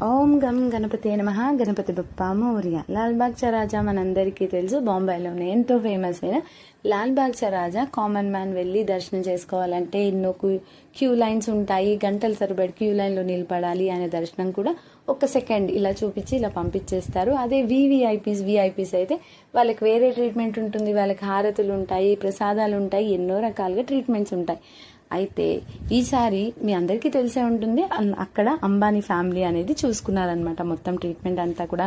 ఓం గం గణపతి నమః. గణపతి బప్పా మోరియా. లాల్బాగ్చా రాజా మనందరికీ తెలుసు, బాంబేలోనే ఎంతో ఫేమస్ అయిన లాల్బాగ్చా రాజా. కామన్ మ్యాన్ వెళ్ళి దర్శనం చేసుకోవాలంటే ఎన్నో క్యూ లైన్స్ ఉంటాయి, గంటల తరబడి క్యూ లైన్లో నిలబడాలి. అనే దర్శనం కూడా ఒక సెకండ్ ఇలా చూపించి ఇలా పంపించేస్తారు. అదే విఐపీస్ అయితే వాళ్ళకి వేరే ట్రీట్మెంట్ ఉంటుంది, వాళ్ళకి హారతులు ఉంటాయి, ప్రసాదాలు ఉంటాయి, ఎన్నో రకాలుగా ట్రీట్మెంట్స్ ఉంటాయి. అయితే ఈసారి మీ అందరికీ తెలిసే ఉంటుంది, అక్కడ అంబానీ ఫ్యామిలీ అనేది చూసుకున్నారనమాట. మొత్తం ట్రీట్మెంట్ అంతా కూడా,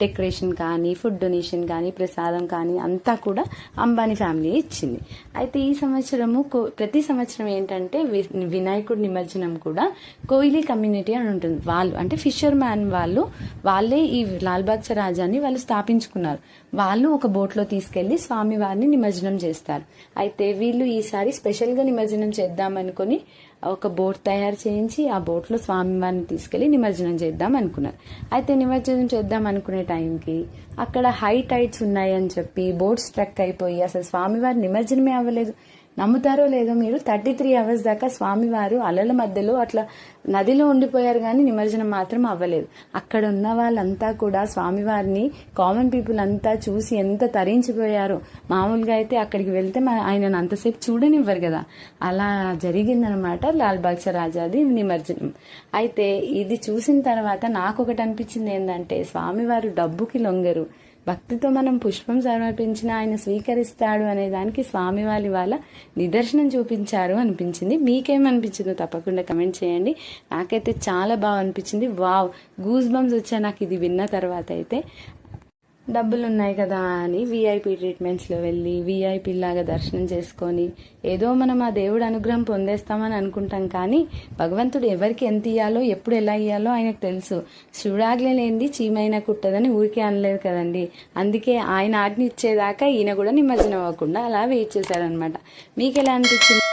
డెకరేషన్ కానీ, ఫుడ్ డొనేషన్ కానీ, ప్రసాదం కానీ అంతా కూడా అంబానీ ఫ్యామిలీ ఇచ్చింది. అయితే ఈ సంవత్సరము ప్రతి సంవత్సరం ఏంటంటే వినాయకుడి నిమజ్జనం కూడా కోయిలీ కమ్యూనిటీ అని ఉంటుంది. వాళ్ళు అంటే ఫిషర్ మ్యాన్ వాళ్ళే ఈ లాల్బాగ్చా రాజాని వాళ్ళు స్థాపించుకున్నారు. వాళ్ళు ఒక బోట్లో తీసుకెళ్లి స్వామివారిని నిమజ్జనం చేస్తారు. అయితే వీళ్ళు ఈసారి స్పెషల్గా నిమజ్జనం చేద్దామనుకుని ఒక బోట్ తయారు చేయించి ఆ బోట్లో స్వామివారిని తీసుకెళ్లి నిమజ్జనం చేద్దాం అనుకున్నారు. అయితే నిమజ్జనం చేద్దాం అనుకునే టైంకి అక్కడ హై టైడ్స్ ఉన్నాయని చెప్పి బోట్ స్ట్రక్ అయిపోయి అసలు స్వామివారి నిమజ్జనమే అవ్వలేదు. నమ్ముతారో లేదో మీరు, 33 hours దాకా స్వామివారు అలల మధ్యలో అట్లా నదిలో ఉండిపోయారు, కానీ నిమజ్జనం మాత్రం అవ్వలేదు. అక్కడ ఉన్న వాళ్ళంతా కూడా స్వామివారిని, కామన్ పీపుల్ అంతా చూసి ఎంత తరించిపోయారో. మామూలుగా అయితే అక్కడికి వెళ్తే ఆయనను అంతసేపు చూడనివ్వరు కదా, అలా జరిగిందనమాట లాల్బాగ్చా రాజాది నిమజ్జనం. అయితే ఇది చూసిన తర్వాత నాకు ఒకటి అనిపించింది ఏంటంటే, స్వామివారు డబ్బుకి లొంగరు, భక్తితో మనం పుష్పం సమర్పించిన ఆయన స్వీకరిస్తాడు అనే దానికి స్వామివారి వాళ్ళ నిదర్శనం చూపించారు అనిపించింది. మీకేమనిపించిందో తప్పకుండా కమెంట్ చేయండి. నాకైతే చాలా బాగా అనిపించింది. వావ్, గూస్ బంప్స్ వచ్చాయి నాకు ఇది విన్న తర్వాత. అయితే డబ్బులు ఉన్నాయి కదా అని విఐపీ ట్రీట్మెంట్స్లో వెళ్ళి విఐపీ లాగా దర్శనం చేసుకొని ఏదో మనం ఆ దేవుడు అనుగ్రహం పొందేస్తామని అనుకుంటాం, కానీ భగవంతుడు ఎవరికి ఎంత ఇయ్యాలో ఎప్పుడు ఎలా ఇయ్యాలో ఆయనకు తెలుసు. శివుడాగ్లే లేనిది చీమైనా కుట్టదని ఊరికే అనలేదు కదండి. అందుకే ఆయన ఆజ్ఞ ఇచ్చేదాకా ఈయన కూడా నిమజ్జనం అవ్వకుండా అలా వెయిట్ చేశారనమాట. మీకు ఎలా అనిపించింది?